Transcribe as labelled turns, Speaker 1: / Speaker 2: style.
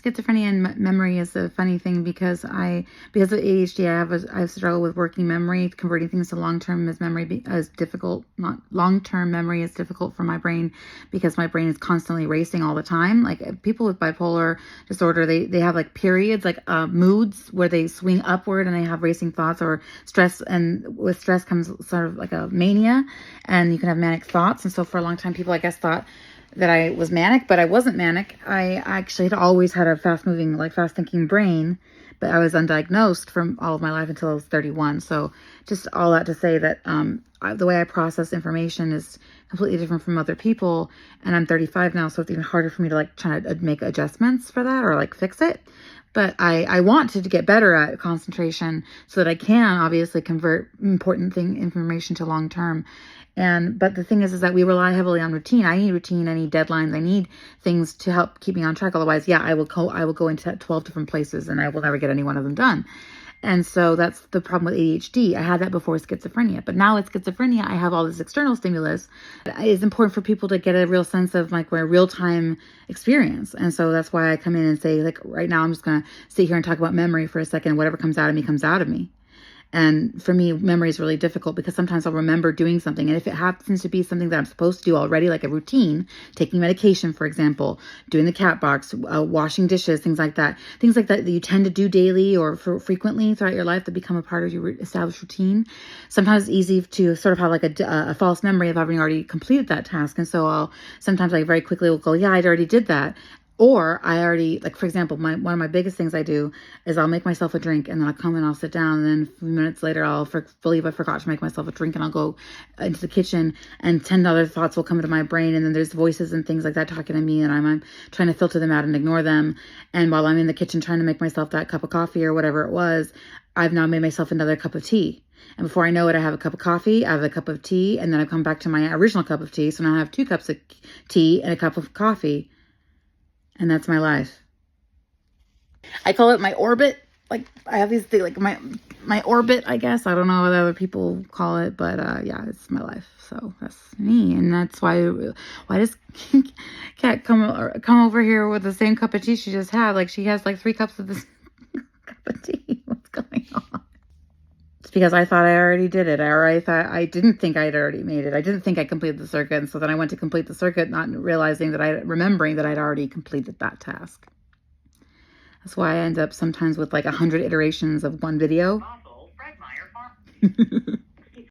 Speaker 1: schizophrenia and memory is a funny thing because because of ADHD, I have struggled with working memory. Converting things to long-term memory is difficult. Not long-term memory is difficult for my brain because my brain is constantly racing all the time. Like people with bipolar disorder, they have like periods, like moods where they swing upward and they have racing thoughts, or stress. And with stress comes sort of like a mania, and you can have manic thoughts. And so for a long time, people, I guess, thought that I was manic, but I wasn't manic. I actually had always had a fast-moving, like fast-thinking brain, but I was undiagnosed from all of my life until I was 31. So just all that to say that the way I process information is completely different from other people, and I'm 35 now, so it's even harder for me to like try to make adjustments for that or like fix it. But I want to get better at concentration so that I can obviously convert important information to long term. But the thing is that we rely heavily on routine. I need routine. I need deadlines. I need things to help keep me on track. Otherwise, yeah, I will go into 12 different places and I will never get any one of them done. And so that's the problem with ADHD. I had that before schizophrenia, but now with schizophrenia, I have all this external stimulus. It's important for people to get a real sense of like my real-time experience. And so that's why I come in and say, like, right now, I'm just going to sit here and talk about memory for a second. Whatever comes out of me comes out of me. And for me, memory is really difficult because sometimes I'll remember doing something. And if it happens to be something that I'm supposed to do already, like a routine, taking medication, for example, doing the cat box, washing dishes, things like that that you tend to do daily or frequently throughout your life that become a part of your established routine. Sometimes it's easy to sort of have like a false memory of having already completed that task. And so sometimes I very quickly will go, yeah, I already did that. Or I already, like, for example, one of my biggest things I do is I'll make myself a drink and then I'll come and I'll sit down, and then a few minutes later I'll believe I forgot to make myself a drink, and I'll go into the kitchen and 10 other thoughts will come into my brain, and then there's voices and things like that talking to me, and I'm trying to filter them out and ignore them. And while I'm in the kitchen trying to make myself that cup of coffee or whatever it was, I've now made myself another cup of tea. And before I know it, I have a cup of coffee, I have a cup of tea, and then I come back to my original cup of tea. So now I have 2 cups of tea and a cup of coffee. And that's my life. I call it my orbit. Like, I have these things, like my orbit, I guess. I don't know what other people call it, but yeah, it's my life. So that's me. And that's why does Kat come over here with the same cup of tea she just had? Like, she has like 3 cups of this cup of tea. What's going on? It's because I thought I already did it, or I didn't think I'd already made it. I didn't think I completed the circuit, and so then I went to complete the circuit, not remembering that I'd already completed that task. That's why I end up sometimes with like 100 iterations of one video.